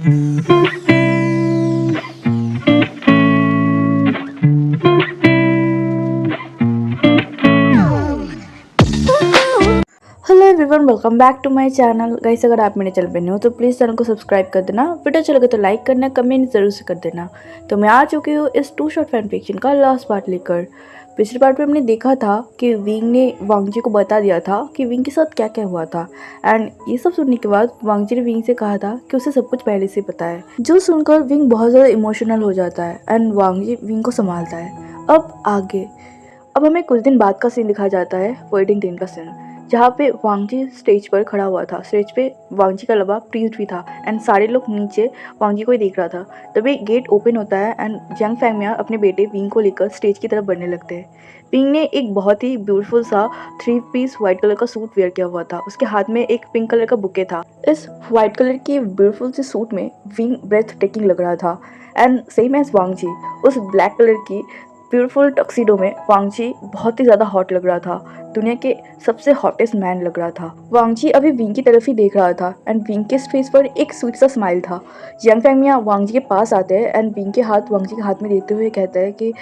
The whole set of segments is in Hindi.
Hello everyone, welcome back to my channel. Guys, अगर आप मेरे चैनल पे न्यू हो तो प्लीज़ चैनल को सब्सक्राइब कर देना। वीडियो अच्छा लगे तो लाइक करना, कमेंट जरूर से कर देना। तो मैं आ चुकी हूँ इस टू शॉर्ट फैन फिक्शन का लास्ट पार्ट लेकर। पिछले पार्ट में हमने देखा था कि विंग ने वांगजी को बता दिया था कि विंग के साथ क्या क्या हुआ था। एंड ये सब सुनने के बाद वांगजी ने विंग से कहा था कि उसे सब कुछ पहले से पता है। जो सुनकर विंग बहुत ज़्यादा इमोशनल हो जाता है एंड वांगजी विंग को संभालता है। अब आगे अब हमें कुछ दिन बाद का सीन दिखाया जाता है, वेडिंग दिन का सीन, जहाँ पे वांगजी स्टेज पर खड़ा हुआ था। स्टेज पे वांगजी का अलावा प्रीस्ट भी था एंड सारे लोग नीचे वांगजी को ही देख रहा था। तभी गेट ओपन होता है एंड जंग फैंगमिया अपने बेटे विंग को लेकर स्टेज की तरफ बढ़ने लगते हैं। विंग ने एक बहुत ही ब्यूटीफुल सा 3 पीस वाइट कलर का सूट वेयर किया हुआ था। उसके हाथ में एक पिंक कलर का बुके था। इस वाइट कलर की ब्यूटीफुल सी सूट में विंग ब्रेथ टेकिंग लग रहा था एंड सेम एज वांगजी उस ब्लैक कलर की ब्यूटीफुल टक्सीडो में वांगजी बहुत ही ज़्यादा हॉट लग रहा था। दुनिया के सबसे हॉटेस्ट मैन लग रहा था। वांगजी अभी विंग की तरफ ही देख रहा था एंड विंग के फेस पर एक स्वीट सा स्माइल था। यंग फैंगमिया वांगजी के पास आते हैं एंड विंग के हाथ वांगजी के हाथ में देते हुए कहता है कि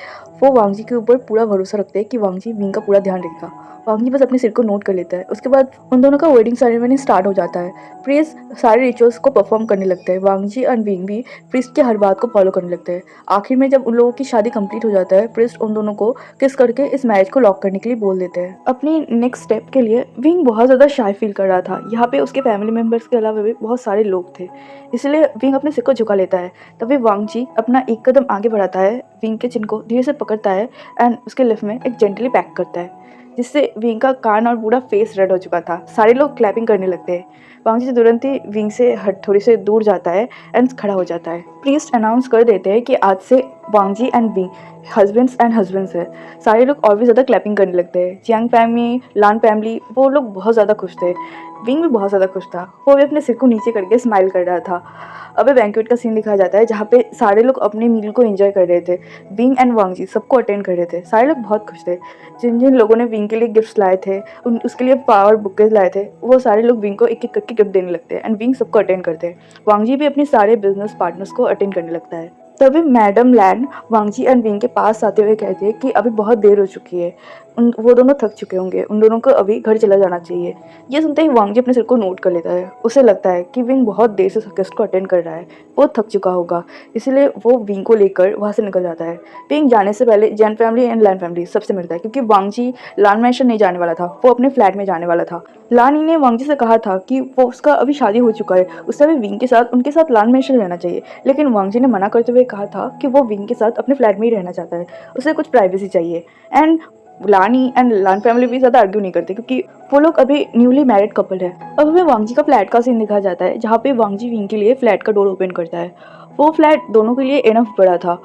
वो वांगजी के ऊपर पूरा भरोसा रखते हैं कि वांगजी विंग का पूरा ध्यान रखेगा। वांगजी बस अपने सिर को नोट कर लेता है। उसके बाद उन दोनों का वेडिंग सेरेमनी स्टार्ट हो जाता है। प्रीस्ट सारे रिचुअल्स को परफॉर्म करने लगते हैं। वांगजी एंड विंग भी प्रीस्ट की हर बात को फॉलो करने लगते हैं। आखिर में जब उन लोगों की शादी कंप्लीट हो जाता है, प्रीस्ट उन दोनों को किस करके इस मैरिज को लॉक करने के लिए बोल देते हैं। अपनी नेक्स्ट स्टेप के लिए विंग बहुत ज़्यादा शाय फील कर रहा था। यहाँ पे उसके फैमिली मेम्बर्स के अलावा भी बहुत सारे लोग थे, इसलिए विंग अपने सिर को झुका लेता है। तभी वांगजी अपना एक कदम आगे बढ़ाता है, विंग के चिन को धीरे से पकड़ता है एंड उसके लिफ्ट में एक जेंटली पैक करता है, जिससे विंग का कान और पूरा फेस रेड हो चुका था। सारे लोग क्लैपिंग करने लगते हैं। वांगजी तुरंत ही विंग से थोड़ी से दूर जाता है एंड खड़ा हो जाता है। प्रीस्ट अनाउंस कर देते हैं कि आज से वांगजी एंड विंग हस्बैंड्स है। सारे लोग और भी ज़्यादा क्लैपिंग करने लगते हैं। जियांग फैमिली, लान फैमिली, वो लोग बहुत ज़्यादा खुश थे। विंग भी बहुत ज़्यादा खुश था। वो भी अपने सिर को नीचे करके स्माइल कर रहा था। अब बैंक्वेट का सीन दिखाया जाता है, जहाँ पे सारे लोग अपने मील को एंजॉय कर रहे थे। विंग एंड वांगजी सबको अटेंड कर रहे थे। सारे लोग बहुत खुश थे। जिन जिन लोगों ने विंग के लिए गिफ्ट्स लाए थे, उसके लिए फ्लावर बुकेज लाए थे, वो सारे लोग विंग को एक एक करके गिफ्ट देने लगते हैं एंड विंग सबको अटेंड करते हैं। वांगजी भी अपने सारे बिजनेस पार्टनर्स को अटेंड करने लगता है। तभी मैडम लैन वांगजी एंड विंग के पास आते हुए कहती है कि अभी बहुत देर हो चुकी है, वो दोनों थक चुके होंगे, उन दोनों को अभी घर चला जाना चाहिए। ये सुनते ही वांगजी अपने सिर को नोट कर लेता है। उसे लगता है कि विंग बहुत देर से गेस्ट को अटेंड कर रहा है, वो थक चुका होगा, इसलिए वो विंग को लेकर वहाँ से निकल जाता है। विंग जाने से पहले जैन फैमिली एंड लैन फैमिली सबसे मिलता है, क्योंकि वांगजी लान मैंशन नहीं जाने वाला था, वो अपने फ्लैट में जाने वाला था। लानी ने वांगजी से कहा था कि वो उसका अभी शादी हो चुका है, उसे अभी विंग के साथ उनके साथ लान मैंशन रहना चाहिए, लेकिन वांगजी ने मना करते हुए कहा था कि वो विंग के साथ अपने फ्लैट में ही रहना चाहता है, उसे कुछ प्राइवेसी चाहिए। एंड लानी एंड लान फैमिली भी ज़्यादा आर्ग्यू नहीं करते, क्योंकि वो लोग अभी न्यूली मैरिड कपल है। अब हमें वांगजी का फ्लैट का सीन दिखाया जाता है, जहाँ पे वांगजी विंग के लिए फ्लैट का डोर ओपन करता है। वो फ्लैट दोनों के लिए इनफ बड़ा था।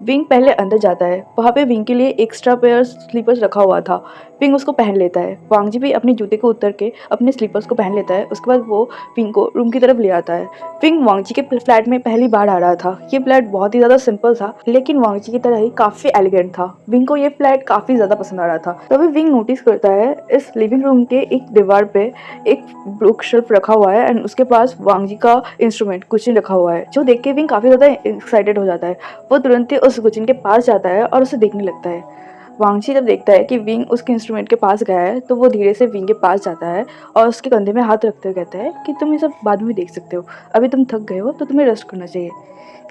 विंग पहले अंदर जाता है, वहाँ पे विंग के लिए एक्स्ट्रा पेयर स्लीपर्स रखा हुआ था। विंग उसको पहन लेता है। वांगजी भी अपने जूते को उतर के अपने स्लीपर्स को पहन लेता है। उसके बाद वो विंग को रूम की तरफ ले आता है। विंग वांगजी के फ्लैट में पहली बार आ रहा था। ये फ्लैट बहुत ही ज़्यादा सिंपल था, लेकिन वांगजी की तरह ही काफ़ी एलिगेंट था। विंग को ये फ्लैट काफ़ी ज़्यादा पसंद आ रहा था। तभी विंग नोटिस करता है इस लिविंग रूम के एक दीवार पे एक बुक शेल्फ रखा हुआ है एंड उसके पास वांगजी का इंस्ट्रूमेंट कुचिन रखा हुआ है, जो देख के विंग काफ़ी ज़्यादा एक्साइटेड हो जाता है। वो तुरंत ही उस कुचिन के पास जाता है और उसे देखने लगता है। वांगजी जब देखता है कि विंग उसके इंस्ट्रूमेंट के पास गया है, तो वो धीरे से विंग के पास जाता है और उसके कंधे में हाथ रखते हुए कहता है कि तुम ये सब बाद में देख सकते हो, अभी तुम थक गए हो तो तुम्हें रेस्ट करना चाहिए।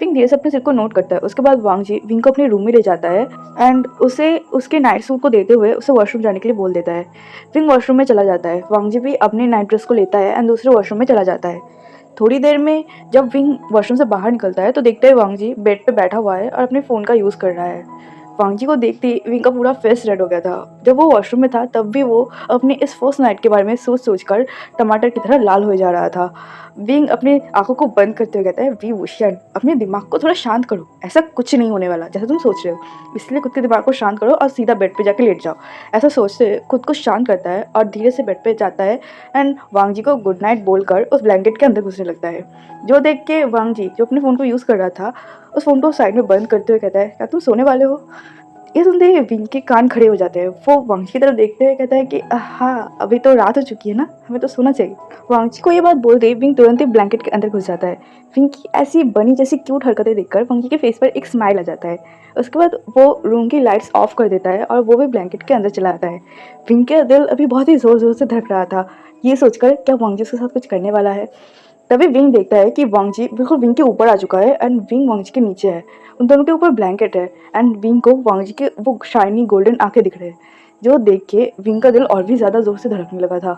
विंग धीरे से अपने सिर को नोट करता है। उसके बाद वांगजी विंग को अपने रूम में ले जाता है एंड उसे उसके नाइट सूट को देते हुए उसे वॉशरूम जाने के लिए बोल देता है। विंग वॉशरूम में चला जाता है। वांगजी भी अपने नाइट ड्रेस को लेता है एंड दूसरे वॉशरूम में चला जाता है। थोड़ी देर में जब विंग वॉशरूम से बाहर निकलता है, तो देखते ही वांगजी बेड पे बैठा हुआ है और अपने फ़ोन का यूज़ कर रहा है। वांगजी को देखते ही विंग का पूरा फेस रेड हो गया था। जब वो वॉशरूम में था, तब भी वो अपनी इस फर्स्ट नाइट के बारे में सोच कर टमाटर की तरह लाल हो जा रहा था। विंग अपनी आंखों को बंद करते हुए कहता है, वी वुशन, अपने दिमाग को थोड़ा शांत करो, ऐसा कुछ नहीं होने वाला जैसा तुम सोच रहे हो, इसलिए खुद के दिमाग को शांत करो और सीधा बेड पे जाके लेट जाओ। ऐसा सोचते खुद को शांत करता है और धीरे से बेड पे जाता है एंड वांगजी को गुड नाइट बोलकर उस ब्लैंकेट के अंदर घुसने लगता है। जो देख के वांगजी, जो अपने फ़ोन को यूज़ कर रहा था, उस फ़ोन को साइड में बंद करते हुए कहता है, क्या तुम सोने वाले हो? ये सुनते ही विंग के कान खड़े हो जाते हैं। वो वांगजी की तरफ देखते हुए कहता है कि हाँ, अभी तो रात हो चुकी है ना, हमें तो सोना चाहिए। वांगजी को ये बात बोलते ही विंग तुरंत ही ब्लैंकेट के अंदर घुस जाता है। विंग की ऐसी बनी जैसी क्यूट हरकतें देखकर वांगजी के फेस पर एक स्माइल आ जाता है। उसके बाद वो रूम की लाइट्स ऑफ कर देता है और वो भी ब्लैंकेट के अंदर चला आता है। विंग का दिल अभी बहुत ही ज़ोर ज़ोर से धड़क रहा था, ये सोचकर क्या वांगजी उसके साथ कुछ करने वाला है। तभी विंग देखता है कि वांगजी बिल्कुल विंग के ऊपर आ चुका है एंड विंग वांगजी के नीचे है। उन दोनों के ऊपर ब्लैंकेट है एंड विंग को वांगजी के वो शाइनी गोल्डन आंखें दिख रहे हैं, जो देख के विंग का दिल और भी ज़्यादा ज़ोर से धड़कने लगा था।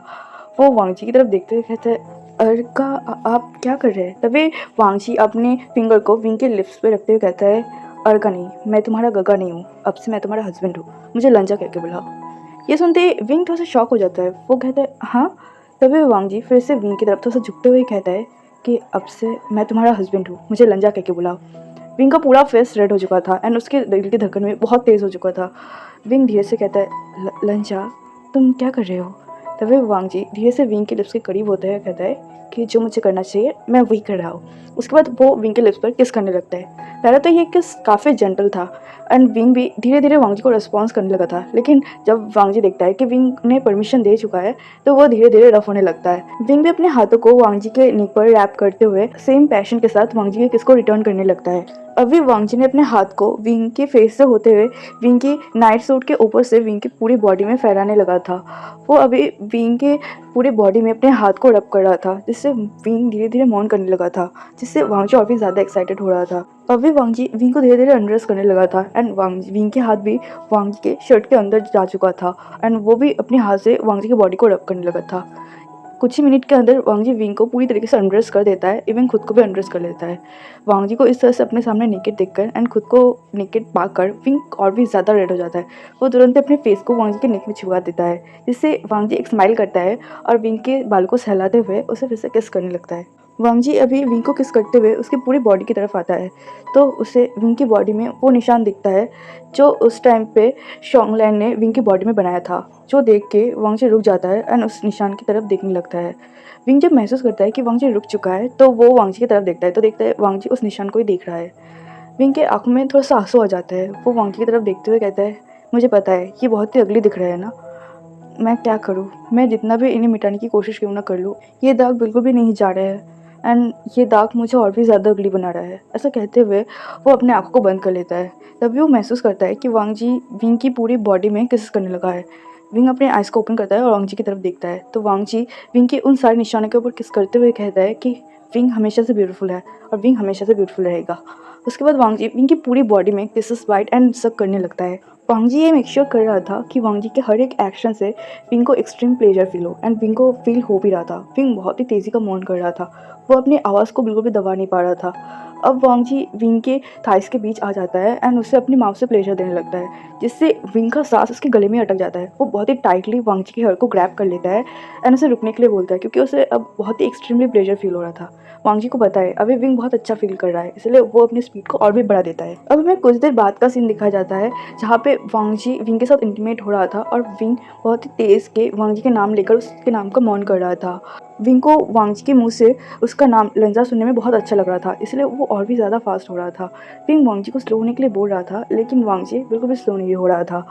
वो वांगजी की तरफ देखते हुए कहते हैं, अर्का आप क्या कर रहे हैं? तभी वांगजी अपने फिंगर को विंग के लिप्स पे रखते हुए कहता है, अर्का नहीं, मैं तुम्हारा गगा नहीं हूँ, अब से मैं तुम्हारा हस्बैंड हूँ, मुझे लंजा कह के बुलाओ। ये सुनते ही विंग थोड़ा सा शॉक हो जाता है। वो कहता है हाँ। तभी वांगजी फिर से विंग की तरफ थोड़ा सा झुकते हुए कहता है कि अब से मैं तुम्हारा हस्बैंड हूँ, मुझे लंजा कह के बुलाओ। विंग का पूरा फेस रेड हो चुका था एंड उसके दिल की धड़कन में बहुत तेज़ हो चुका था। विंग धीरे से कहता है लंजा तुम क्या कर रहे हो? तभी वांगजी धीरे से विंग के लिप्स के करीब होते हुए कहता है कि जो मुझे करना चाहिए मैं वही कर रहा हूँ। उसके बाद वो विंग के लिप्स पर किस करने लगता है। पहले तो ये किस काफ़ी जेंटल था एंड विंग भी धीरे धीरे वांगजी को रिस्पॉन्स करने लगा था, लेकिन जब वांगजी देखता है कि विंग ने परमिशन दे चुका है तो वो धीरे धीरे रफ होने लगता है। विंग भी अपने हाथों को वांगजी के नीक पर रैप करते हुए सेम पैशन के साथ वांगजी के किस को रिटर्न करने लगता है। अभी वांगजी ने अपने हाथ को विंग के फेस से होते हुए विंग की नाइट सूट के ऊपर से विंग की पूरी बॉडी में फैलाने लगा था। वो अभी विंग के पूरी बॉडी में अपने हाथ को रब कर रहा था, जिससे विंग धीरे धीरे मौन करने लगा था, जिससे वांगजी और भी ज़्यादा एक्साइटेड हो रहा था। अभी वांगजी विंग को धीरे धीरे अंडरस करने लगा था एंड विंग के हाथ भी वांगजी के शर्ट के अंदर जा चुका था एंड वो भी अपने हाथ से वांगजी की बॉडी को रब करने लगा था। कुछ ही मिनट के अंदर वांगजी विंग को पूरी तरीके से अंड्रेस कर देता है, इवन खुद को भी अंड्रेस कर लेता है। वांगजी को इस तरह से अपने सामने नेकेड देखकर एंड खुद को नेकेड पाकर विंग और भी ज़्यादा रेड हो जाता है। वो तुरंत अपने फेस को वांगजी के नेक में छुआ देता है, जिससे वांगजी एक स्माइल करता है और विंग के बाल को सहलाते हुए उसे फिर से किस करने लगता है। वांगजी अभी विंग को किस करते हुए उसकी पूरी बॉडी की तरफ आता है तो उसे विंग की बॉडी में वो निशान दिखता है जो उस टाइम पे शोंगलैन ने विंग की बॉडी में बनाया था, जो देख के वांगजी रुक जाता है एंड उस निशान की तरफ देखने लगता है। विंग जब महसूस करता है कि वांगजी रुक चुका है तो वो वांगजी की तरफ देखता है तो देखता है वांगजी उस निशान को ही देख रहा है। विंग के आंखों में थोड़ा सा आंसू आ जाता है। वो वांगजी की तरफ देखते हुए कहता है, मुझे पता है ये बहुत ही अगली दिख रहा है ना, मैं क्या करूँ, मैं जितना भी इन्हें मिटाने की कोशिश क्यों ना कर लूँ, ये दाग बिल्कुल भी नहीं जा रहा है एंड ये दाग मुझे और भी ज़्यादा अगली बना रहा है। ऐसा कहते हुए वो अपने आँखों को बंद कर लेता है। तभी वो महसूस करता है कि वांगजी विंग की पूरी बॉडी में किस करने लगा है। विंग अपने आइज़ को ओपन करता है और वांगजी की तरफ देखता है तो वांगजी विंग के उन सारे निशानों के ऊपर किस करते हुए कहता है कि विंग हमेशा से ब्यूटीफुल है और विंग हमेशा से ब्यूटीफुल रहेगा। उसके बाद वांगजी विंग की पूरी बॉडी में किसेस बाइट एंड सक करने लगता है। वांगजी ये मेक श्योर कर रहा था कि वांगजी के हर एक एक्शन से विंग को एक्सट्रीम प्लेजर फील हो एंड विंग को फील हो भी रहा था। विंग बहुत ही तेज़ी का मौन कर रहा था, वो अपनी आवाज़ को बिल्कुल भी दबा नहीं पा रहा था। अब वांगजी विंग के थाइस के बीच आ जाता है एंड उसे अपनी माउथ से प्लेजर देने लगता है, जिससे विंग का सांस उसके गले में अटक जाता है। वो बहुत ही टाइटली वांगजी के हेयर को ग्रैब कर लेता है एंड उसे रुकने के लिए बोलता है, क्योंकि उसे अब बहुत ही एक्सट्रीमली प्लेजर फील हो रहा था। वांगजी को पता है अभी विंग बहुत अच्छा फील कर रहा है, इसलिए वो अपनी स्पीड को और भी बढ़ा देता है। अब हमें कुछ देर बाद का सीन दिखाया जाता है जहाँ पे वांगजी विंग के साथ इंटीमेट हो रहा था और विंग बहुत ही तेज़ के वांगजी के नाम लेकर उसके नाम का मौन कर रहा था। विंग को वांगजी के मुंह से उसका नाम लंजा सुनने में बहुत अच्छा लग रहा था, इसलिए वो और भी ज़्यादा फास्ट हो रहा था। विंग वांगजी को स्लो होने के लिए बोल रहा था, लेकिन वांगजी बिल्कुल भी स्लो नहीं हो रहा था।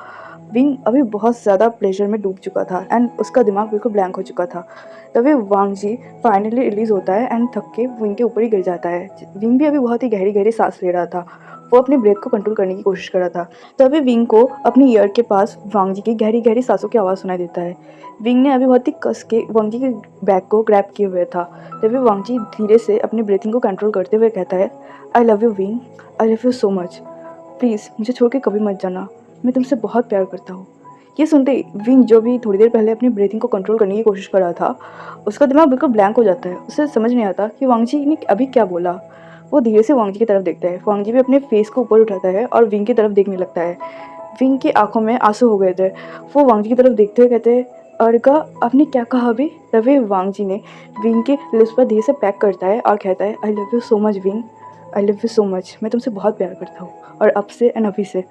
विंग अभी बहुत ज़्यादा प्लेजर में डूब चुका था एंड उसका दिमाग बिल्कुल ब्लैंक हो चुका था। तभी वांगजी फाइनली रिलीज़ होता है एंड थक के विंग के ऊपर ही गिर जाता है। विंग भी अभी बहुत ही गहरी गहरी सांस ले रहा था, वो अपने ब्रेथ को कंट्रोल करने की कोशिश कर रहा था। तभी विंग को अपनी ईयर के पास वांगजी की गहरी गहरी सांसों की आवाज़ सुनाई देता है। विंग ने अभी बहुत ही कस के वांगजी के बैक को ग्रैब किए हुए था। तभी वांगजी धीरे से अपनी ब्रीथिंग को कंट्रोल करते हुए कहता है, I love you wing, I love you so much, please मुझे छोड़ के कभी मत जाना, मैं तुमसे बहुत प्यार करता हूँ। ये सुनते ही विंग, जो भी थोड़ी देर पहले अपनी ब्रीथिंग को कंट्रोल करने की कोशिश कर रहा था, उसका दिमाग बिल्कुल ब्लैंक हो जाता है। उसे समझ नहीं आता कि वांगजी ने अभी क्या बोला। वो धीरे से वांगजी की तरफ देखता है। वांगजी भी अपने फेस को ऊपर उठाता है और विंग की तरफ देखने लगता है। विंग की आंखों में आंसू हो गए थे। वो वांगजी की तरफ देखते हुए कहते हैं, अर्का आपने क्या कहा अभी? तभी वांगजी ने विंग के लिप्स पर धीरे से पैक करता है और कहता है, I love you so much wing, I love you so much, मैं तुमसे बहुत प्यार करता हूँ और अब से एंड अभी से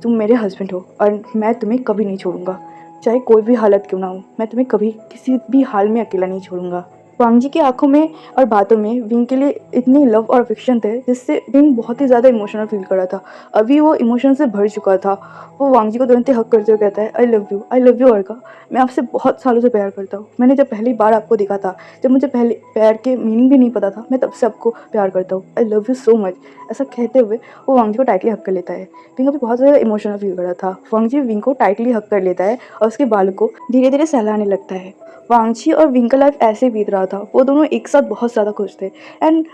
तुम मेरे हस्बैंड हो और मैं तुम्हें कभी नहीं छोड़ूंगा, चाहे कोई भी हालत क्यों ना हो। मैं तुम्हें कभी किसी भी हाल में अकेला नहीं छोड़ूंगा। वांग जी की आंखों में और बातों में विंग के लिए इतनी लव और अफेक्शन थे जिससे विंग बहुत ही ज़्यादा इमोशनल फील कर रहा था। अभी वो इमोशन से भर चुका था। वो वांग जी को तुरंत ही हक करते हुए कहता है, आई लव यू अर्का। मैं आपसे बहुत सालों से प्यार करता हूँ। मैंने जब पहली बार आपको देखा था, जब मुझे पहले प्यार के मीनिंग भी नहीं पता था, मैं तब से आपको प्यार करता हूँ। I love you so much. ऐसा कहते हुए वो वांग जी को टाइटली हक कर लेता है। विंग अभी बहुत ज़्यादा इमोशनल फील कर रहा था। वांग जी विंग को टाइटली हक कर लेता है और उसके बालों को धीरे धीरे सहलाने लगता है। वांगची और विंग का लाइफ ऐसे बीत रहा था। वो दोनों एक साथ बहुत ज़्यादा खुश थे। एंड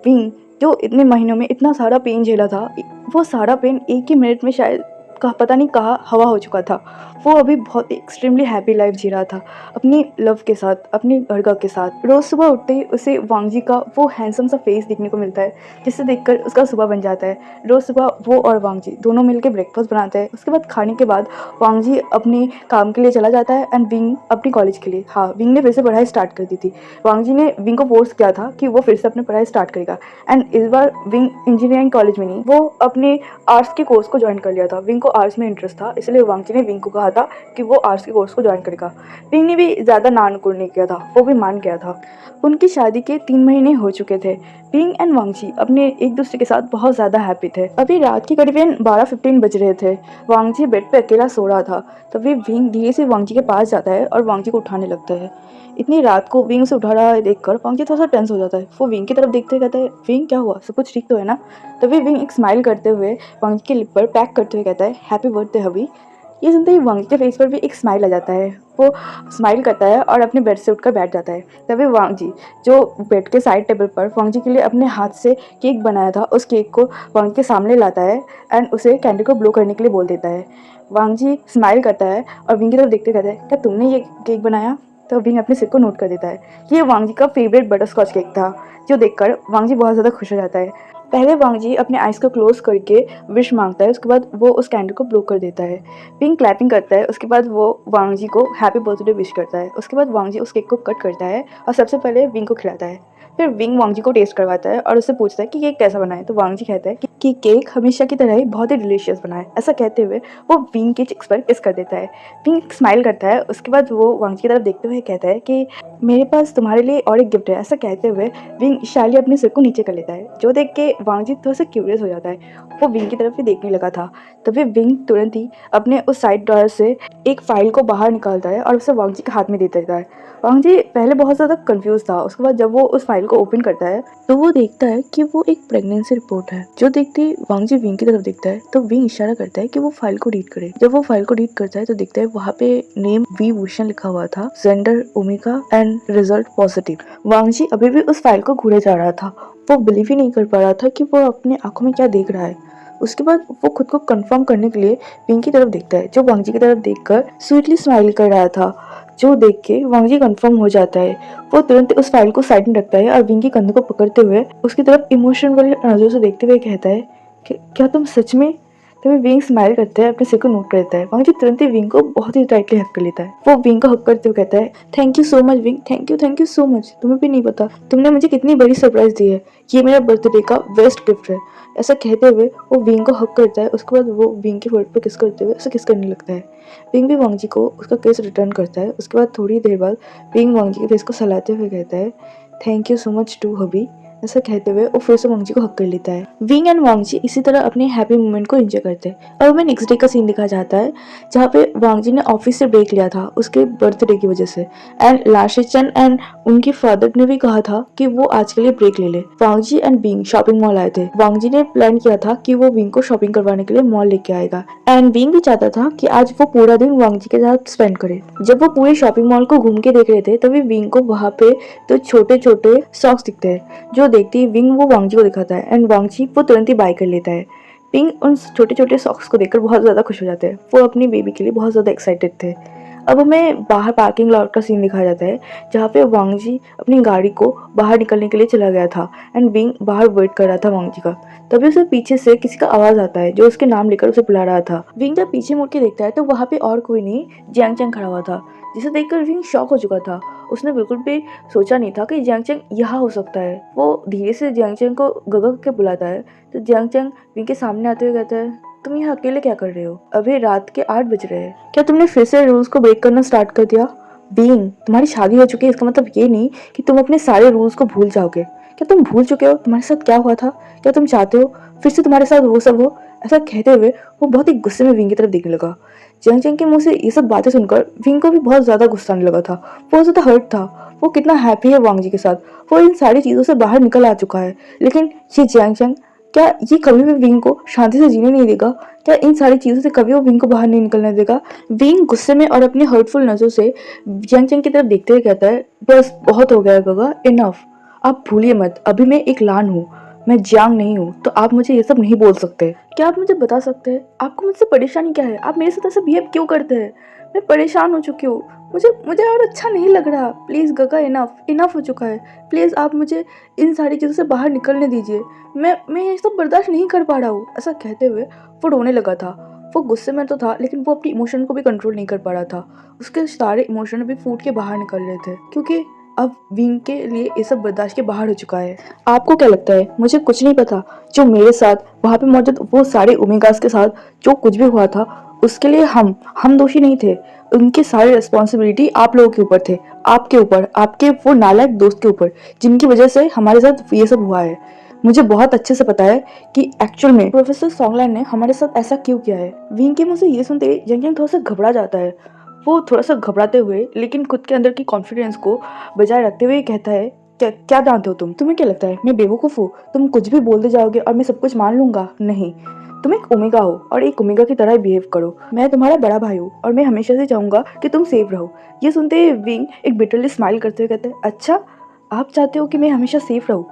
विंग जो इतने महीनों में इतना सारा पेन झेला था, वो सारा पेन एक ही मिनट में शायद पता नहीं कहाँ हवा हो चुका था। वो अभी बहुत एक्सट्रीमली हैप्पी लाइफ जी रहा था अपनी लव के साथ, अपनी अर्का के साथ। रोज़ सुबह उठते ही उसे वांगजी का वो हैंडसम सा फेस देखने को मिलता है, जिससे देखकर उसका सुबह बन जाता है। रोज़ सुबह वो और वांगजी दोनों मिलकर ब्रेकफास्ट बनाते हैं। उसके बाद खाने के बाद वांगजी अपने काम के लिए चला जाता है एंड विंग अपनी कॉलेज के लिए। हाँ, विंग ने फिर से पढ़ाई स्टार्ट कर दी थी। वांगजी ने विंग को फोर्स किया था कि वो फिर से अपनी पढ़ाई स्टार्ट करेगा। एंड इस बार विंग इंजीनियरिंग कॉलेज में नहीं, वो अपने आर्ट्स के कोर्स को ज्वाइन कर लिया था। विंग को आर्ट्स में इंटरेस्ट था, इसलिए वांगजी ने विंग को कहा था कि वो आर्ट्स के कोर्स को ज्वाइन करेगा। विंग ने भी ज़्यादा नानुकुर नहीं किया था, वो भी मान गया था। उनकी शादी के 3 महीने हो चुके थे। विंग एंड वांगजी अपने एक दूसरे के साथ बहुत ज़्यादा हैप्पी थे। अभी रात के करीबन 12:15 बज रहे थे। वांगजी बेड पे अकेला सो रहा था। तभी विंग धीरे से वांगजी के पास जाता है और वांगजी को उठाने लगता है। इतनी रात को विंग से उठा रहा है देखकर वांगजी थोड़ा सा टेंस हो जाता है। वो विंग की तरफ देखते हुए कहता है, विंग क्या हुआ, सब कुछ ठीक तो है ना? तभी विंग एक स्माइल करते हुए वांगजी के लिप पर पैक करते हुए कहता है, हैप्पी बर्थडे हबी। ये सुनते ही वांगजी के फेस पर भी एक स्माइल आ जाता है। वो स्माइल करता है और अपने बेड से उठकर बैठ जाता है। तभी वांगजी जो बेड के साइड टेबल पर वांगजी के लिए अपने हाथ से केक बनाया था, उस केक को वांगजी के सामने लाता है एंड उसे कैंडल को ब्लो करने के लिए बोल देता है। वांगजी स्माइल करता है और विंग की तरफ देखते कहता है, क्या तुमने ये केक बनाया? तो विंग अपने सिर को नोट कर देता है। ये वांगजी का फेवरेट बटर स्कॉच केक था, जो देखकर वांगजी बहुत ज़्यादा खुश हो जाता है। पहले वांगजी अपने आइज़ को क्लोज करके विश मांगता है, उसके बाद वो उस कैंडल को ब्लो कर देता है। विंग क्लैपिंग करता है, उसके बाद वो वांगजी को हैप्पी बर्थडे विश करता है। उसके बाद वांगजी उस केक को कट करता है और सबसे पहले विंग को खिलाता है। फिर विंग वांगजी को टेस्ट करवाता है और उससे पूछता है कि केक कैसा बना है। तो वांगजी कहता है कि केक हमेशा की तरह ही बहुत ही डिलीशियस बना है। ऐसा कहते हुए वो विंग के चिक्स पर किस कर देता है। विंग स्माइल करता है, उसके बाद वो वांगजी की तरफ देखते हुए कहता है कि मेरे पास तुम्हारे लिए और एक गिफ्ट है। ऐसा कहते हुए विंग शायली अपने सिर को नीचे कर लेता है, जो देख के वांगजी थोड़ा सा क्यूरियस हो जाता है। वो विंग की तरफ ही देखने लगा था। तभी विंग तुरंत ही अपने उस साइड ड्रॉअर से एक फाइल को बाहर निकालता है और उसे वांगजी के हाथ में दे देता है। वांगजी पहले बहुत ज़्यादा कंफ्यूज था। उसके बाद जब वो उस फाइल को ओपन करता है तो वो देखता है कि वो एक प्रेगनेंसी रिपोर्ट है। जो देखते ही वांगजी विंग की तरफ देखता है तो विंग इशारा करता है कि वो फाइल को रीड करे। जब वो फाइल को रीड करता है तो देखता है वहाँ पे नेम वी भूषण लिखा हुआ था, gender omega and result positive. Wangji अभी भी उस फाइल को घूरे जा रहा था। वो बिलीव ही नहीं कर पा रहा था कि वो अपने आंखों में क्या देख रहा है। उसके बाद वो खुद को कंफर्म करने के लिए विंग की तरफ देखता है, जो वांगजी की तरफ देखकर स्वीटली स्माइल कर रहा था। जो देख के वांगजी कंफर्म हो जाता है। वो तुरंत उस फाइल को साइड में रखता है और विंग के कंधे को पकड़ते हुए उसकी तरफ इमोशन वाली नजरों से देखते हुए कहता है कि क्या तुम सच में? तभी विंग स्माइल करता है, अपने सिर को नोट कर देता है। वांगजी तुरंत ही विंग को बहुत ही टाइटली हक कर लेता है। वो विंग को हक करते हुए कहता है, thank you so much wing, thank you so much. तुम्हें भी नहीं पता तुमने मुझे कितनी बड़ी सरप्राइज दी है। ये मेरा बर्थडे का बेस्ट गिफ्ट है। ऐसा कहते हुए वो विंग को हक करता है। उसके बाद वो विंग के फोrehead पर किस करते हुए उसे किस करने लगता है। विंग भी वांगजी को उसका किस रिटर्न करता है। उसके बाद थोड़ी देर बाद विंग वांगजी के फेस को सहलाते हुए कहता है, thank you so much to hubby. ऐसा कहते हुए वो फिर से वांगजी को हक कर लेता है। विंग एंड वांगजी इसी तरह अपने हैप्पी मोमेंट को एंजॉय करते हैं। अब हमें नेक्स्ट डे का सीन दिखाया जाता है, जहाँ पे वांगजी ने ऑफिस से ब्रेक लिया था उसके बर्थडे की वजह से। एंड लाशिचन एंड उनके फादर ने भी कहा था कि वो आज के लिए ब्रेक ले ले। वांगजी एंड विंग शॉपिंग मॉल आए थे। वांगजी ने प्लान किया था कि वो विंग को शॉपिंग करवाने के लिए मॉल लेके आएगा एंड विंग भी चाहता था कि आज वो पूरा दिन वांगजी के साथ स्पेंड करे। जब वो पूरे शॉपिंग मॉल को घूम के देख रहे थे तभी विंग को वहाँ पे तो छोटे छोटे सॉक्स दिखते हैं, जो देखते ही विंग वो वांगजी को दिखाता है एंड वांगजी वो तुरंत ही बाय कर लेता है। विंग उन छोटे छोटे सॉक्स को देखकर बहुत ज़्यादा खुश हो जाते हैं। वो अपनी बेबी के लिए बहुत ज़्यादा एक्साइटेड थे। अब हमें बाहर पार्किंग लॉट का सीन दिखाया जाता है, जहाँ पे वांगजी अपनी गाड़ी को बाहर निकलने के लिए चला गया था एंड विंग बाहर वेट कर रहा था वांगजी का। तभी उसे पीछे से किसी का आवाज़ आता है जो उसके नाम लेकर उसे बुला रहा था। विंग जब पीछे मुड़ के देखता है तो वहाँ पे और कोई नहीं, जियांग चैंग खड़ा हुआ था, जिसे देखकर विंग शॉक हो चुका था। उसने बिल्कुल भी सोचा नहीं था कि जियांग चैंग यहाँ हो सकता है। वो धीरे से जियांग चैंग को गगक के बुलाता है तो जियांग चैंग विंग के सामने आते हुए कहता है, तुम यहाँ अकेले क्या कर रहे हो? अभी रात के 8 बज रहे हैं। क्या तुमने फिर से रूल्स को ब्रेक करना स्टार्ट कर दिया? बीइंग तुम्हारी शादी हो चुकी है इसका मतलब ये नहीं कि तुम अपने सारे रूल्स को भूल जाओगे। क्या तुम भूल चुके हो तुम्हारे साथ क्या हुआ था? क्या तुम चाहते हो फिर से तुम्हारे साथ वो सब हो? ऐसा कहते हुए वो बहुत ही गुस्से में विंग की तरफ देखने लगा। जंग जंग के मुंह से ये सब बातें सुनकर विंग को भी बहुत ज्यादा गुस्सा आने लगा था। बहुत ज्यादा हर्ट था। वो कितना हैप्पी है वांग जी के साथ, वो इन सारी चीजों से बाहर निकल आ चुका है। लेकिन ये जैंग जंग, क्या ये कभी भी विंग को शांति से जीने नहीं देगा? क्या इन सारी चीजों से कभी वो विंग को बाहर नहीं निकलने देगा? विंग गुस्से में और अपनी हर्टफुल नजरों से जंग जंग की तरफ देखते हुए कहता है, बस बहुत हो गया गगा, इनफ। आप भूलिए मत, अभी मैं एक लान हूँ, मैं जियांग नहीं हूँ, तो आप मुझे ये सब नहीं बोल सकते। क्या आप मुझे बता सकते हैं आपको मुझसे परेशानी क्या है? आप मेरे साथ ऐसे बिहेव क्यों करते हैं? मैं परेशान हो चुकी हूँ, मुझे मुझे और अच्छा नहीं लग रहा। प्लीज़ गगा, इनफ इनफ हो चुका है। प्लीज़ आप मुझे इन सारी चीज़ों से बाहर निकलने दीजिए। मैं ये सब बर्दाश्त नहीं कर पा रहा हूँ। ऐसा कहते हुए वो रोने लगा था। वो गुस्से में तो था लेकिन वो अपनी इमोशन को भी कंट्रोल नहीं कर पा रहा था। उसके सारे इमोशन भी फूट के बाहर निकल रहे थे क्योंकि अब विंग के लिए ये सब बर्दाश्त के बाहर हो चुका है। आपको क्या लगता है मुझे कुछ नहीं पता? जो मेरे साथ वहाँ पे मौजूद वो सारे ओमेगास के साथ जो कुछ भी हुआ था उसके लिए हम दोषी नहीं थे। उनकी सारी रिस्पॉन्सिबिलिटी आप लोगों के ऊपर थे, आपके ऊपर, आपके वो नालायक दोस्त के ऊपर जिनकी वजह से हमारे साथ ये सब हुआ है। मुझे बहुत अच्छे से पता है कि एक्चुअल में प्रोफेसर सॉन्गलैंड ने हमारे साथ ऐसा क्यों किया है। विंग के मुंह से ये सुनते ही जंग जंग थोड़ा सा घबरा जाता है। वो थोड़ा सा घबराते हुए लेकिन खुद के अंदर की कॉन्फिडेंस को बजाय रखते हुए कहता है, क्या क्या जानते हो तुम? तुम्हें क्या लगता है मैं बेवकूफ़ हूँ? तुम कुछ भी बोलते जाओगे और मैं सब कुछ मान लूंगा? नहीं, तुम एक ओमेगा हो और एक ओमेगा की तरह बिहेव करो। मैं तुम्हारा बड़ा भाई हूँ और मैं हमेशा से चाहूंगा कि तुम सेफ रहो। ये सुनते ही विंग एक बिटरली स्माइल करते हुए कहते हैं, अच्छा आप चाहते हो कि मैं हमेशा सेफ रहूँ,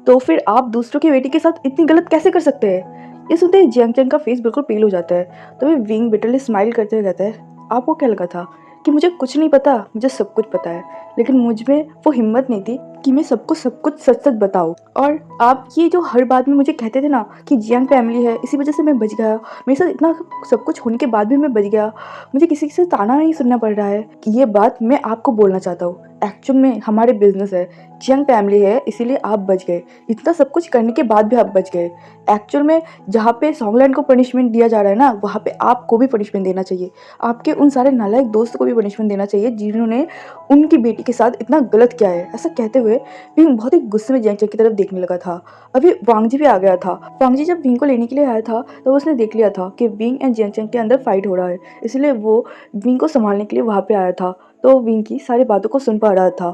तो फिर आप दूसरों की बेटी के साथ इतनी गलत कैसे कर सकते हैं? ये सुनते ही जियांग चैंग का फेस बिल्कुल पील हो जाता है। तो वे विंग बिटरली स्माइल करते हुए कहता है, आपको क्या लगा था कि मुझे कुछ नहीं पता? मुझे सब कुछ पता है, लेकिन मुझ में वो हिम्मत नहीं थी कि मैं सबको सब कुछ सच सच बताऊँ। और आप ये जो हर बात में मुझे कहते थे ना कि जियांग फैमिली है इसी वजह से मैं बच गया, मेरे साथ इतना सब कुछ होने के बाद भी मैं बच गया, मुझे किसी से ताना नहीं सुनना पड़ रहा है, कि ये बात मैं आपको बोलना चाहता हूँ। एक्चुअल में हमारे बिजनेस है, जियांग फैमिली है, इसीलिए आप बच गए। इतना सब कुछ करने के बाद भी आप बच गए। एक्चुअल में जहाँ पे सॉन्गलैंड को पनिशमेंट दिया जा रहा है ना, वहाँ पे आपको भी पनिशमेंट देना चाहिए। आपके उन सारे नालायक दोस्त को भी पनिशमेंट देना चाहिए जिन्होंने उनकी बेटी के साथ इतना गलत किया है। ऐसा कहते हुए विंग बहुत ही गुस्से में जियांग चैंग की तरफ देखने लगा था। अभी वांग जी भी आ गया था। वांग जी जब विंग को लेने के लिए आया था तो उसने देख लिया था कि विंग एंड जियांग चैंग के अंदर फाइट हो रहा है, इसलिए वो विंग को संभालने के लिए वहाँ पे आया था। तो विंग की सारी बातों को सुन पा रहा था।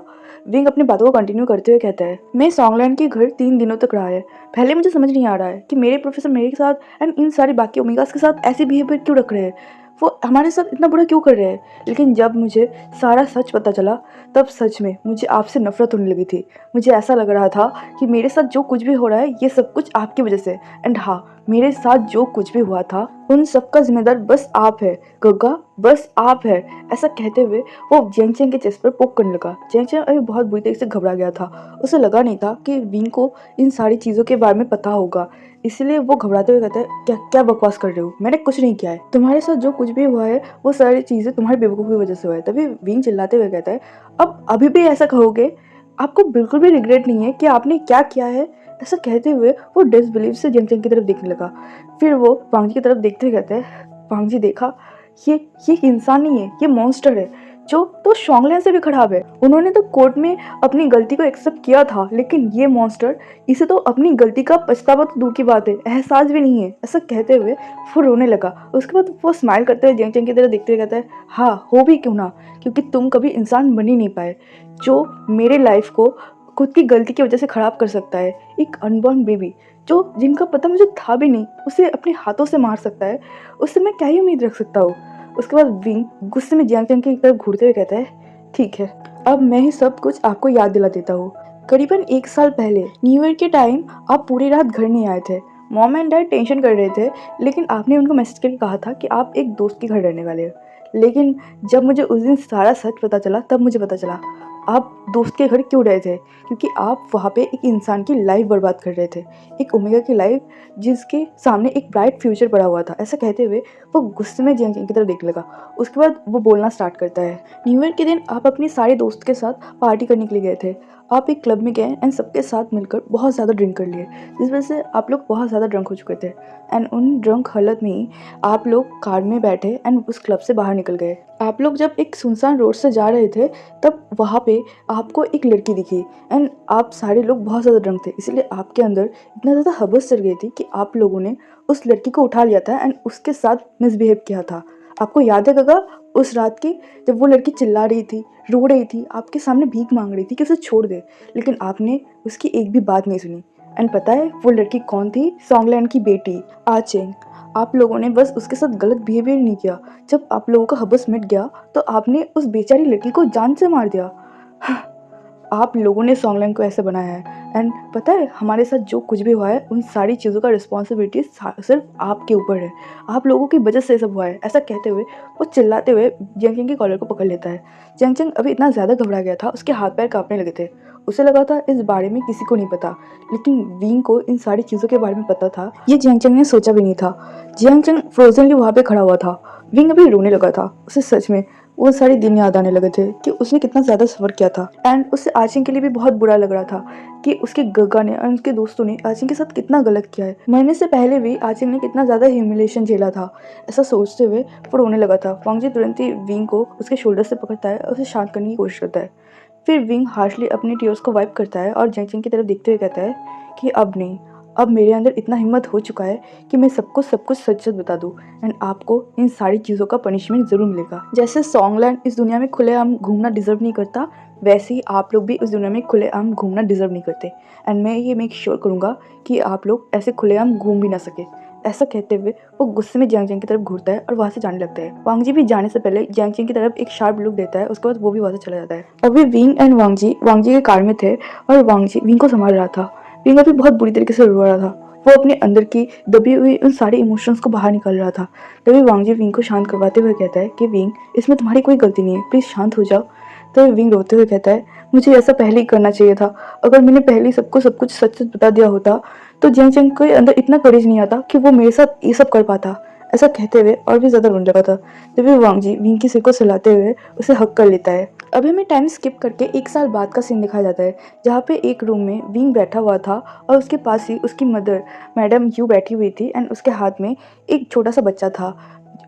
विंग अपनी बातों को कंटिन्यू करते हुए कहता है, मैं सॉन्गलैंड के घर 3 दिनों तक रहा है। पहले मुझे समझ नहीं आ रहा है कि मेरे प्रोफेसर मेरे साथ एंड इन सारे बाकी ओमेगास के साथ ऐसे बिहेवियर क्यों रख रहे हैं, वो हमारे साथ इतना बुरा क्यों कर रहे हैं। लेकिन जब मुझे सारा सच पता चला तब सच में मुझे आपसे नफरत होने लगी थी। मुझे ऐसा लग रहा था कि मेरे साथ जो कुछ भी हो रहा है ये सब कुछ आपकी वजह से। एंड हाँ, मेरे साथ जो कुछ भी हुआ था उन सब का जिम्मेदार बस आप है गग्गा, बस आप है। ऐसा कहते हुए वो जियांग चैंग के चेस्ट पर पोक करने लगा। जियांग चैंग अभी बहुत बुरी तरीके से घबरा गया था। उसे लगा नहीं था कि विंग को इन सारी चीज़ों के बारे में पता होगा, इसलिए वो घबराते हुए कहता है, क्या क्या बकवास कर रहे हो? मैंने कुछ नहीं किया है। तुम्हारे साथ जो कुछ भी हुआ है वो सारी चीज़ें तुम्हारी बेवकूफ़ी की वजह से हुआ है। तभी विंग चिल्लाते हुए कहता है, अब अभी भी ऐसा कहोगे? आपको बिल्कुल भी रिग्रेट नहीं है कि आपने क्या किया है? ऐसा कहते हुए वो डिसबिलीव से जियांग चैंग की तरफ देखने लगा। फिर वो वांग जी की तरफ देखते हुए कहते हैं, वांग जी देखा, ये इंसान नहीं है, ये मॉन्स्टर है जो तो शोंगलैंड से भी खराब है। उन्होंने तो कोर्ट में अपनी गलती को एक्सेप्ट किया था, लेकिन ये मॉन्स्टर, इसे तो अपनी गलती का पछतावा तो दूर की बात है, एहसास भी नहीं है। ऐसा कहते हुए वो रोने लगा। उसके बाद वो स्माइल करते हुए जियांग चैंग की तरफ देखते हुए कहता है, हाँ हो भी क्यों ना, क्योंकि तुम कभी इंसान बन ही नहीं पाए जो मेरे लाइफ को खुद की गलती की वजह से खराब कर सकता है। एक अनबॉर्न बेबी जो जिनका पता मुझे था भी नहीं, उसे अपने हाथों से मार सकता है, उससे मैं क्या ही उम्मीद रख सकता हूँ। उसके बाद विंग गुस्से में जियांग चैंग की तरफ घूरते हुए कहता है, ठीक है, अब मैं ही सब कुछ आपको याद दिला देता हूँ। करीबन 1 साल पहले न्यू ईयर के टाइम आप पूरी रात घर नहीं आए थे। मॉम एंड डैड टेंशन कर रहे थे, लेकिन आपने उनको मैसेज करके कहा था कि आप एक दोस्त के घर रहने वाले हो। लेकिन जब मुझे उस दिन सारा सच पता चला तब मुझे पता चला आप दोस्त के घर क्यों रहे थे, क्योंकि आप वहाँ पे एक इंसान की लाइफ बर्बाद कर रहे थे, एक ओमेगा की लाइफ जिसके सामने एक ब्राइट फ्यूचर पड़ा हुआ था। ऐसा कहते हुए वो गुस्से में जियांग चैंग की तरफ देखने लगा। उसके बाद वो बोलना स्टार्ट करता है, न्यू ईयर के दिन आप अपने सारे दोस्त के साथ पार्टी करने के लिए गए थे। आप एक क्लब में गए एंड सबके साथ मिलकर बहुत ज़्यादा ड्रिंक कर लिए, जिस वजह से आप लोग बहुत ज़्यादा ड्रंक हो चुके थे। एंड उन ड्रंक हालत में ही आप लोग कार में बैठे एंड उस क्लब से बाहर निकल गए। आप लोग जब एक सुनसान रोड से जा रहे थे तब वहाँ पे आपको एक लड़की दिखी एंड आप सारे लोग बहुत ज़्यादा ड्रंक थे, इसलिए आपके अंदर इतना ज़्यादा हवस चढ़ गई थी कि आप लोगों ने उस लड़की को उठा लिया था एंड उसके साथ मिसबिहेव किया था। आपको याद है गगा उस रात की, जब वो लड़की चिल्ला रही थी, रो रही थी, आपके सामने भीख मांग रही थी कि उसे छोड़ दे, लेकिन आपने उसकी एक भी बात नहीं सुनी। एंड पता है वो लड़की कौन थी? सॉन्गलैंड की बेटी आचेंग। आप लोगों ने बस उसके साथ गलत बिहेवियर नहीं किया, जब आप लोगों का हबस मिट गया तो आपने उस बेचारी लड़की को जान से मार दिया। आप लोगों ने सॉन्गलैंड को ऐसे बनाया है। एंड पता है हमारे साथ जो कुछ भी हुआ है उन सारी चीज़ों का रिस्पॉन्सिबिलिटी सिर्फ आपके ऊपर है, आप लोगों की वजह से सब हुआ है। ऐसा कहते हुए वो चिल्लाते हुए जंगचंग के कॉलर को पकड़ लेता है। जंगचंग अभी इतना ज़्यादा घबरा गया था, उसके हाथ पैर कांपने लगे थे। उसे लगा था इस बारे में किसी को नहीं पता, लेकिन विंग को इन सारी चीज़ों के बारे में पता था। ये जंगचंग ने सोचा भी नहीं था। जंगचंग फ्रोजनली वहाँ पे खड़ा हुआ था। विंग अभी रोने लगा था। उसे सच में वो सारे दिन याद आने लगे थे कि उसने कितना ज़्यादा सफ़र किया था। एंड उसे आचिंग के लिए भी बहुत बुरा लग रहा था कि उसके गगा ने और उसके दोस्तों ने आचिंग के साथ कितना गलत किया है। मरने से पहले भी आचिंग ने कितना ज़्यादा ह्यूमिलेशन झेला था। ऐसा सोचते हुए वो रोने लगा था। वांगजी तुरंत ही विंग को उसके शोल्डर से पकड़ता है और उसे शांत करने की कोशिश करता है। फिर विंग हार्शली अपने टीयर्स को वाइप करता है और जंगचंग की तरफ देखते हुए कहता है कि अब नहीं, अब मेरे अंदर इतना हिम्मत हो चुका है कि मैं सबको सब कुछ सच सच बता दूं एंड आपको इन सारी चीज़ों का पनिशमेंट ज़रूर मिलेगा। जैसे सॉन्गलैंड इस दुनिया में खुलेआम घूमना डिजर्व नहीं करता, वैसे ही आप लोग भी इस दुनिया में खुलेआम घूमना डिजर्व नहीं करते। एंड मैं ये मेक श्योर करूँगा कि आप लोग ऐसे खुलेआम घूम भी ना सके। ऐसा कहते हुए वो गुस्से में जंगचंग की तरफ घूरता है और वहाँ से जाने लगता है। वांगजी भी जाने से पहले जंगचंग की तरफ एक शार्प लुक देता है, उसके बाद वो भी वहाँ से चला जाता है। अभी विंग एंड वांगजी के कार में थे और वांगजी विंग को संभाल रहा था। विंग अभी बहुत बुरी तरीके से रो रहा था। वो अपने अंदर की दबी हुई उन सारे इमोशंस को बाहर निकाल रहा था। तभी वांगजी विंग को शांत करवाते हुए कहता है कि विंग, इसमें तुम्हारी कोई गलती नहीं है, प्लीज़ शांत हो जाओ। तभी विंग रोते हुए कहता है, मुझे ऐसा पहले ही करना चाहिए था। अगर मैंने पहले ही सबको सब कुछ सच सच बता दिया होता तो जंगचंग के अंदर इतना करेज नहीं आता कि वो मेरे साथ ये सब कर पाता। ऐसा कहते हुए और भी ज़्यादा रोने लगा था। तभी वांगजी विंग के सिर को सहलाते हुए उसे हक कर लेता है। अभी हमें टाइम स्किप करके 1 साल बाद का सीन दिखाया जाता है, जहाँ पे एक रूम में विंग बैठा हुआ था और उसके पास ही उसकी मदर मैडम यू बैठी हुई थी एंड उसके हाथ में एक छोटा सा बच्चा था।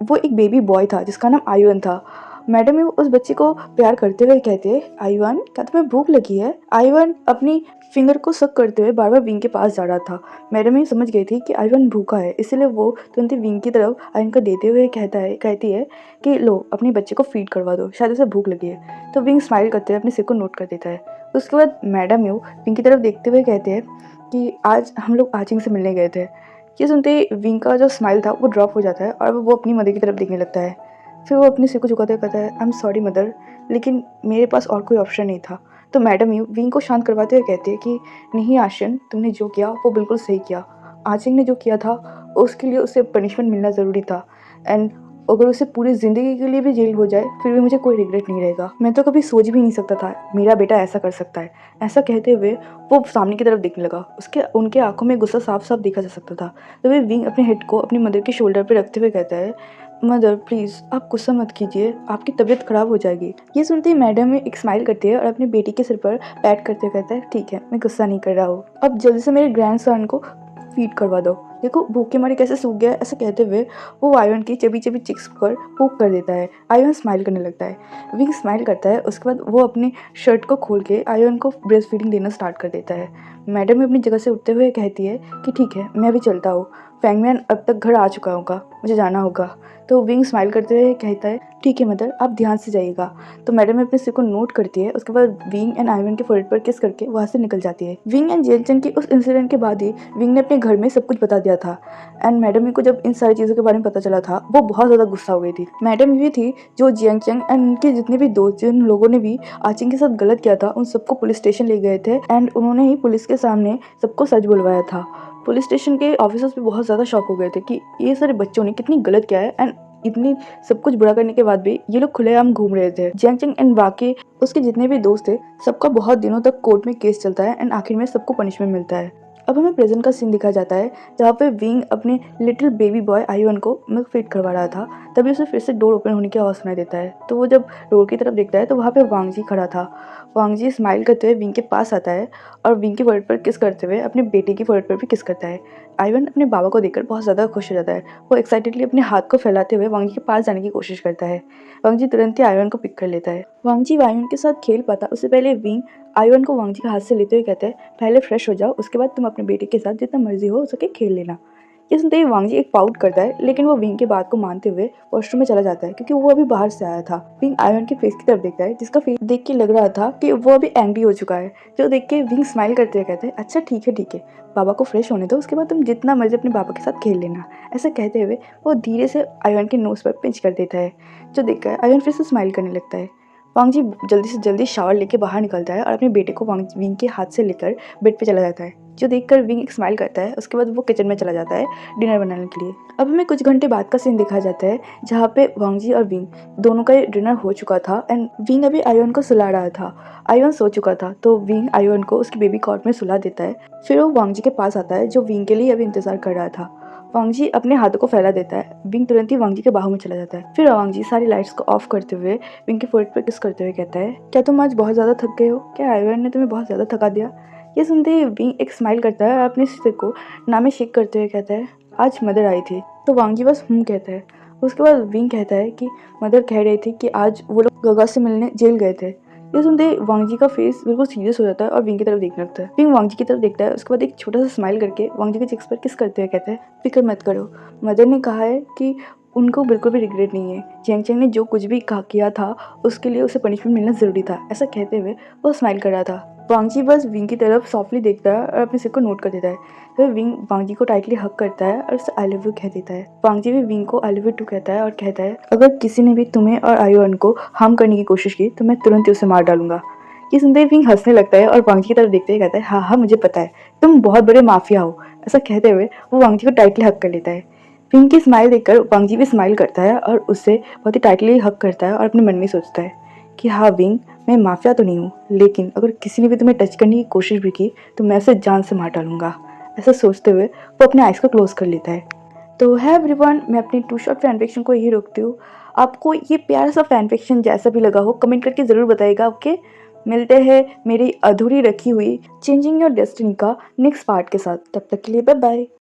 वो एक बेबी बॉय था जिसका नाम आयुन था। मैडम यू उस बच्चे को प्यार करते हुए कहते हैं, आयुन क्या तुम्हें भूख लगी है? आयुन अपनी फिंगर को सक करते हुए बार बार विंग के पास जा रहा था। मैडम यू समझ गई थी कि आयुन भूखा है, इसलिए वो तुरंत ही विंग की तरफ आयुन को देते हुए कहती है कि लो अपने बच्चे को फीड करवा दो, शायद उसे भूख लगी है। तो विंग स्माइल करते हुए अपने सिर को नोट कर देता है। उसके बाद मैडम यू विंग की तरफ देखते हुए कहते हैं कि आज हम लोग आचिंग से मिलने गए थे। ये सुनते ही विंग का जो स्माइल था वो ड्रॉप हो जाता है और वो अपनी मदर की तरफ देखने लगता है। फिर वो अपने सिर को झुकाते हुए कहता है, आई एम सॉरी मदर, लेकिन मेरे पास और कोई ऑप्शन नहीं था। तो मैडम यू विंग को शांत करवाते हुए कहते हैं कि नहीं आशियन, तुमने जो किया वो बिल्कुल सही किया। आचिंग ने जो किया था उसके लिए उसे पनिशमेंट मिलना ज़रूरी था। एंड अगर उसे पूरी ज़िंदगी के लिए भी जेल हो जाए फिर भी मुझे कोई रिग्रेट नहीं रहेगा। मैं तो कभी सोच भी नहीं सकता था मेरा बेटा ऐसा कर सकता है। ऐसा कहते हुए वो सामने की तरफ देखने लगा। उनके आंखों में गुस्सा साफ साफ देखा जा सकता था। तभी विंग अपने हेड को अपनी मदर के शोल्डर पर रखते हुए कहता है, मदर प्लीज़ आप गुस्सा मत कीजिए, आपकी तबीयत ख़राब हो जाएगी। ये सुनते ही मैडम एक स्माइल करती है और अपनी बेटी के सिर पर पैट करते हुए कहता है, ठीक है मैं गुस्सा नहीं कर रहा हूँ, अब जल्दी से मेरे ग्रैंडसन को फीड करवा दो, देखो भूखे मारे कैसे सूख गया है। ऐसा कहते हुए वो आयुन की चबी चबी चिक्स पर पोक कर देता है। आयुन स्माइल करने लगता है। विंग स्माइल करता है, उसके बाद वो अपनी शर्ट को खोल के आयुन को ब्रेस्ट फीडिंग देना स्टार्ट कर देता है। मैडम अपनी जगह से उठते हुए कहती है कि ठीक है मैं अभी चलता हूँ, फैंगमैन अब तक घर आ चुका होगा, मुझे जाना होगा। तो विंग स्माइल करते हुए कहता है, ठीक है मदर आप ध्यान से जाइएगा। तो मैडम अपने सिर को नोट करती है। उसके बाद विंग एंड आयुन के फोrehead पर किस करके वहाँ से निकल जाती है। विंग एंड जेलचन की उस इंसिडेंट के बाद ही विंग ने अपने घर में सब कुछ बता दिया था। एंड मैडम को जब इन सारी चीज़ों के बारे में पता चला था वो बहुत ज़्यादा गुस्सा हो गई थी। मैडम ये थी जो जियांगचंग एंड उनके जितने भी दोस्त जिन लोगों ने भी आचिंग के साथ गलत किया था उन सबको पुलिस स्टेशन ले गए थे एंड उन्होंने ही पुलिस के सामने सबको सच बुलवाया था। पुलिस स्टेशन के ऑफिसर्स भी बहुत ज़्यादा शॉक हो गए थे कि ये सारे बच्चों ने कितनी गलत किया है एंड इतनी सब कुछ बुरा करने के बाद भी ये लोग खुलेआम घूम रहे थे। जियांगचंग एंड बाकी उसके जितने भी दोस्त थे सबका बहुत दिनों तक कोर्ट में केस चलता है एंड आखिर में सबको पनिशमेंट मिलता है। अब हमें प्रेजेंट का सीन दिखाया जाता है जहाँ पे विंग अपने लिटिल बेबी बॉय आयुन को मिल्क फीड करवा रहा था। तभी उसे फिर से डोर ओपन होने की आवाज़ सुनाई देता है। तो वो जब डोर की तरफ देखता है तो वहाँ पे वांग जी खड़ा था। वांग जी स्माइल करते हुए विंग के पास आता है और विंग के फोrehead पर किस करते हुए अपने बेटे की फोrehead पर भी किस करता है। आयुन अपने बाबा को देखकर बहुत ज़्यादा खुश हो जाता है। वो एक्साइटेडली अपने हाथ को फैलाते हुए वांग जी के पास जाने की कोशिश करता है। वांग जी तुरंत ही आयुन को पिक कर लेता है। वांग जी आयुन के साथ खेल पाता उससे पहले विंग आयुन को वांग जी के हाथ से लेते हुए कहते हैं, पहले फ्रेश हो जाओ, उसके बाद तुम अपने बेटे के साथ जितना मर्जी हो सके खेल लेना। ये सुनते ही वांग जी एक पाउट करता है, लेकिन वो विंग की बात को मानते हुए वॉशरूम में चला जाता है क्योंकि वो अभी बाहर से आया था। विंग आयुन के फेस की तरफ देखता है जिसका फेस देख के लग रहा था कि वो अभी एंग्री हो चुका है। जो देख के विंग स्माइल करते हुए कहते हैं, अच्छा ठीक है, बाबा को फ्रेश होने दो, उसके बाद तुम जितना मर्जी अपने बाबा के साथ खेल लेना। ऐसा कहते हुए वो धीरे से आयुन के नोज पर पिंच कर देता है। जो देखकर आयुन फिर से स्माइल करने लगता है। वांग जी जल्दी से जल्दी शावर लेके बाहर निकलता है और अपने बेटे को विंग के हाथ से लेकर बेड पे चला जाता है। जो देखकर विंग एक स्माइल करता है। उसके बाद वो किचन में चला जाता है डिनर बनाने के लिए। अब हमें कुछ घंटे बाद का सीन दिखाया जाता है जहाँ पे वांग जी और विंग दोनों का डिनर हो चुका था एंड विंग अभी आयुन को सुला रहा था। आयुन सो चुका था तो विंग आयुन को उसकी बेबी कॉट में सुला देता है। फिर वो वांग जी के पास आता है जो विंग के लिए अभी इंतजार कर रहा था। वांग जी अपने हाथों को फैला देता है। विंग तुरंत ही वांग जी के बाहों में चला जाता है। फिर वांग जी सारी लाइट्स को ऑफ करते हुए विंग के फोrehead पर किस करते हुए कहता है, क्या तुम आज बहुत ज़्यादा थक गए हो? क्या आयुन ने तुम्हें बहुत ज़्यादा थका दिया? ये सुनते ही विंग एक स्माइल करता है और अपने सिर को नामे शेक करते हुए कहता है, आज मदर आई थी। तो वांग जी बस कहता है। उसके बाद विंग कहता है कि मदर कह रही थी कि आज वो लोग गगा से मिलने जेल गए थे। ये सुनते ही वांग जी का फेस बिल्कुल सीरियस हो जाता है और विंग की तरफ देखने लगता है। विंग वांग जी की तरफ देखता है। उसके बाद एक छोटा सा स्माइल करके वांग जी के चिक्स पर किस करते हुए कहता है, फिक्र मत करो, मदर ने कहा है कि उनको बिल्कुल भी रिग्रेट नहीं है। चैंग चैंग ने जो कुछ भी किया था उसके लिए उसे पनिशमेंट मिलना ज़रूरी था। ऐसा कहते हुए वो स्माइल कर रहा था। वांग जी बस विंग की तरफ सॉफ्टली देखता है और अपने सिर को नोट कर देता है। फिर विंग वांग जी को टाइटली हग करता है और उसे आई लव यू कह देता है। वांग जी भी विंग को आई लव यू टू कहता है और कहता है, अगर किसी ने भी तुम्हें और आयुन को हार्म करने की कोशिश की तो मैं तुरंत ही उसे मार डालूंगा। ये सुनते ही विंग हंसने लगता है और वांग जी की तरफ देखते ही कहता है, हाँ हाँ मुझे पता है, तुम बहुत बड़े माफिया हो। ऐसा कहते हुए वो वांग जी को टाइटली हग कर लेता है। विंग की स्माइल देखकर वांग जी भी स्माइल करता है और उससे बहुत ही टाइटली हग करता है और अपने मन में सोचता है कि हाँ विंग, मैं माफिया तो नहीं हूँ, लेकिन अगर किसी ने भी तुम्हें टच करने की कोशिश भी की तो मैं उसे जान से मार डालूंगा। ऐसा सोचते हुए वो अपने आइज़ को क्लोज कर लेता है। तो है एवरीवन, मैं अपनी टू शॉर्ट फैन फिक्शन को यही रोकती हूँ। आपको ये प्यारा सा फैन फिक्शन जैसा भी लगा हो कमेंट करके ज़रूर बताइएगा। ओके, मिलते हैं मेरी अधूरी रखी हुई चेंजिंग योर डेस्टिनी का नेक्स्ट पार्ट के साथ। तब तक के लिए बाय बाय।